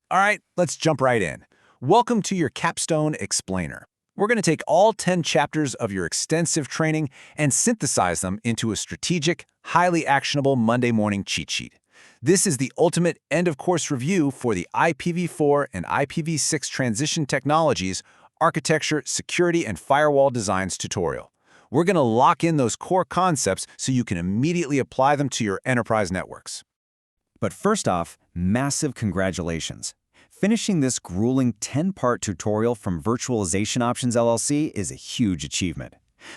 All right, let's jump right in. Welcome to your Capstone Explainer. We're going to take all 10 chapters of your extensive training and synthesize them into a strategic, highly actionable Monday morning cheat sheet. This is the ultimate end-of-course review for the IPv4 and IPv6 transition technologies, architecture, security, and firewall designs tutorial. We're going to lock in those core concepts so you can immediately apply them to your enterprise networks. But first off, massive congratulations. Finishing this grueling 10-part tutorial from Virtualization Options LLC is a huge achievement.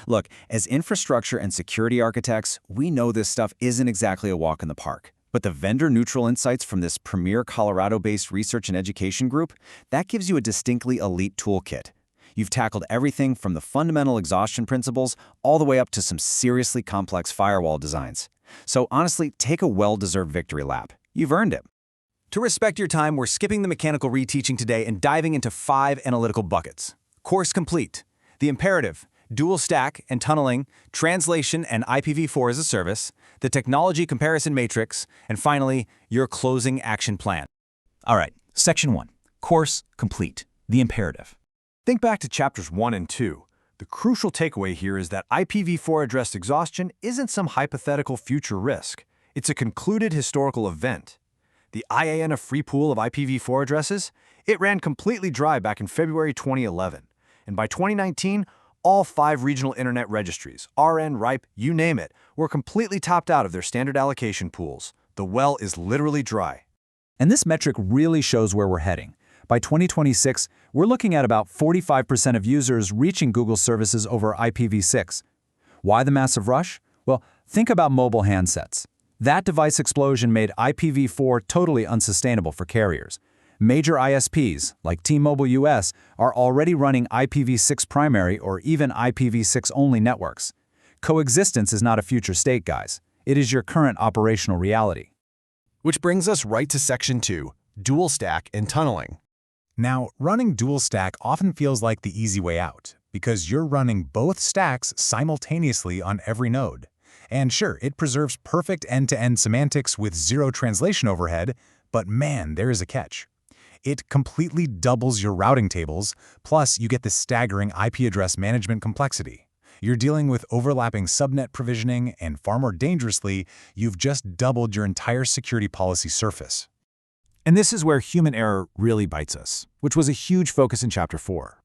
Look, as infrastructure and security architects, we know this stuff isn't exactly a walk in the park. But the vendor-neutral insights from this premier Colorado-based research and education group, that gives you a distinctly elite toolkit. You've tackled everything from the fundamental exhaustion principles all the way up to some seriously complex firewall designs. So honestly, take a well-deserved victory lap. You've earned it. To respect your time, we're skipping the mechanical reteaching today and diving into 5 analytical buckets. Course complete. The imperative, dual stack and tunneling, translation and IPv4 as a service, the technology comparison matrix, and finally, your closing action plan. All right, Section 1. Course complete. The imperative. Think back to chapters 1 and 2. The crucial takeaway here is that IPv4 address exhaustion isn't some hypothetical future risk. It's a concluded historical event. The IANA free pool of IPv4 addresses, it ran completely dry back in February 2011. And by 2019, all 5 regional internet registries, RN, RIPE, you name it, were completely topped out of their standard allocation pools. The well is literally dry. And this metric really shows where we're heading. By 2026, we're looking at about 45% of users reaching Google services over IPv6. Why the massive rush? Well, think about mobile handsets. That device explosion made IPv4 totally unsustainable for carriers. Major ISPs, like T-Mobile US, are already running IPv6 primary or even IPv6 only networks. Coexistence is not a future state, guys. It is your current operational reality. Which brings us right to Section 2, dual stack and tunneling. Now, running dual stack often feels like the easy way out, because you're running both stacks simultaneously on every node. And sure, it preserves perfect end-to-end semantics with zero translation overhead, but man, there is a catch. It completely doubles your routing tables, plus you get the staggering IP address management complexity. You're dealing with overlapping subnet provisioning, and far more dangerously, you've just doubled your entire security policy surface. And this is where human error really bites us, which was a huge focus in Chapter 4.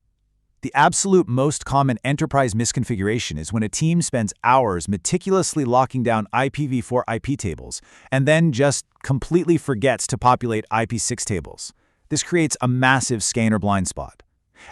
The absolute most common enterprise misconfiguration is when a team spends hours meticulously locking down IPv4 IP tables and then just completely forgets to populate IP6 tables. This creates a massive scanner blind spot.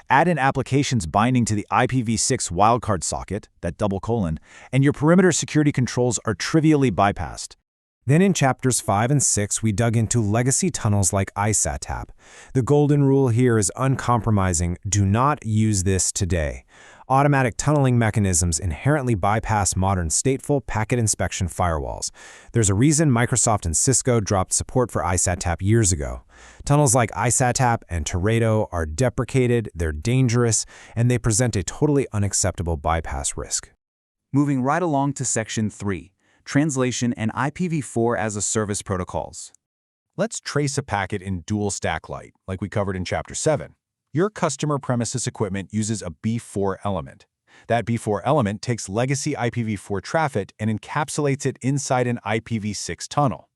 Add in applications binding to the IPv6 wildcard socket, that double colon, and your perimeter security controls are trivially bypassed. Then in chapters 5 and 6, we dug into legacy tunnels like ISATAP. The golden rule here is uncompromising: do not use this today. Automatic tunneling mechanisms inherently bypass modern stateful packet inspection firewalls. There's a reason Microsoft and Cisco dropped support for ISATAP years ago. Tunnels like ISATAP and Teredo are deprecated, they're dangerous, and they present a totally unacceptable bypass risk. Moving right along to Section 3. Translation and IPv4 as a service protocols. Let's trace a packet in dual stack light, like we covered in Chapter 7. Your customer premises equipment uses a B4 element. That B4 element takes legacy IPv4 traffic and encapsulates it inside an IPv6 tunnel.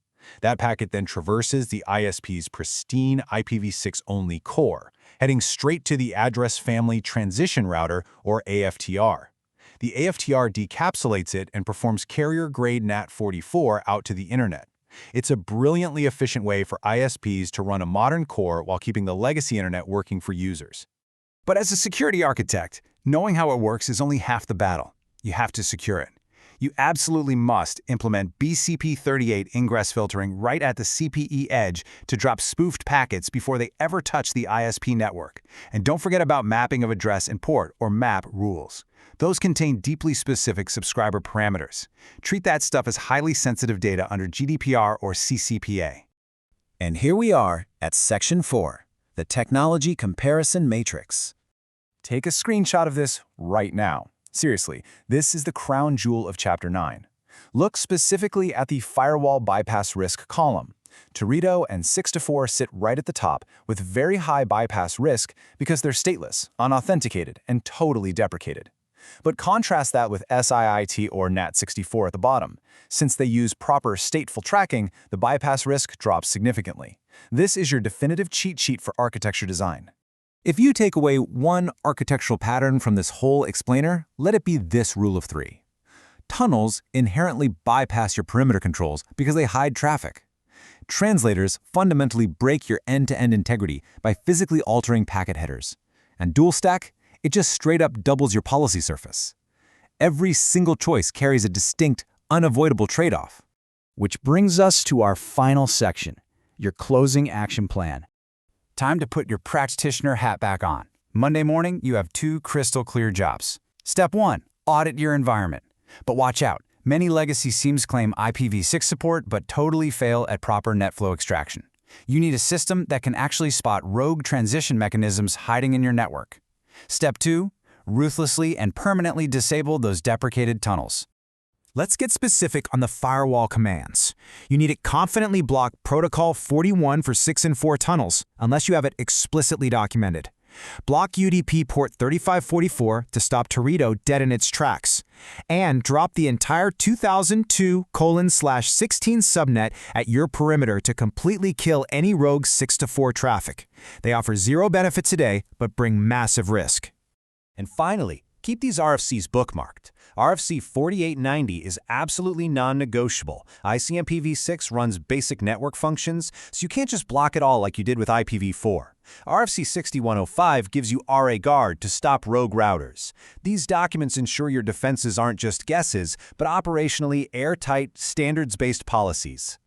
That packet then traverses the ISP's pristine IPv6-only core, heading straight to the Address Family Transition Router, or AFTR. The AFTR decapsulates it and performs carrier-grade NAT44 out to the internet. It's a brilliantly efficient way for ISPs to run a modern core while keeping the legacy internet working for users. But as a security architect, knowing how it works is only half the battle. You have to secure it. You absolutely must implement BCP38 ingress filtering right at the CPE edge to drop spoofed packets before they ever touch the ISP network. And don't forget about mapping of address and port, or MAP, rules. Those contain deeply specific subscriber parameters. Treat that stuff as highly sensitive data under GDPR or CCPA. And here we are at Section 4, the Technology Comparison Matrix. Take a screenshot of this right now. Seriously, this is the crown jewel of Chapter 9. Look specifically at the firewall bypass risk column. Teredo and 6to4 sit right at the top with very high bypass risk because they're stateless, unauthenticated, and totally deprecated. But contrast that with SIIT or NAT64 at the bottom. Since they use proper stateful tracking, the bypass risk drops significantly. This is your definitive cheat sheet for architecture design. If you take away one architectural pattern from this whole explainer, let it be this rule of 3. Tunnels inherently bypass your perimeter controls because they hide traffic. Translators fundamentally break your end-to-end integrity by physically altering packet headers. And dual stack, it just straight up doubles your policy surface. Every single choice carries a distinct, unavoidable trade-off. Which brings us to our final section, your closing action plan. Time to put your practitioner hat back on. Monday morning, you have 2 crystal clear jobs. Step 1, audit your environment. But watch out, many legacy SIEMs claim IPv6 support but totally fail at proper NetFlow extraction. You need a system that can actually spot rogue transition mechanisms hiding in your network. Step 2, ruthlessly and permanently disable those deprecated tunnels. Let's get specific on the firewall commands. You need to confidently block Protocol 41 for 6 and 4 tunnels, unless you have it explicitly documented. Block UDP port 3544 to stop Teredo dead in its tracks. And drop the entire 2002:16 subnet at your perimeter to completely kill any rogue 6to4 traffic. They offer zero benefit today, but bring massive risk. And finally, keep these RFCs bookmarked. RFC 4890 is absolutely non-negotiable. ICMPv6 runs basic network functions, so you can't just block it all like you did with IPv4. RFC 6105 gives you RA Guard to stop rogue routers. These documents ensure your defenses aren't just guesses, but operationally airtight, standards-based policies.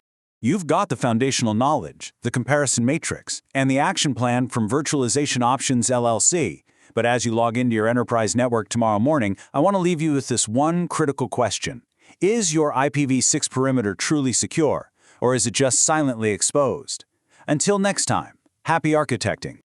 You've got the foundational knowledge, the comparison matrix, and the action plan from Virtualization Options LLC. But as you log into your enterprise network tomorrow morning, I want to leave you with this one critical question. Is your IPv6 perimeter truly secure, or is it just silently exposed? Until next time, happy architecting.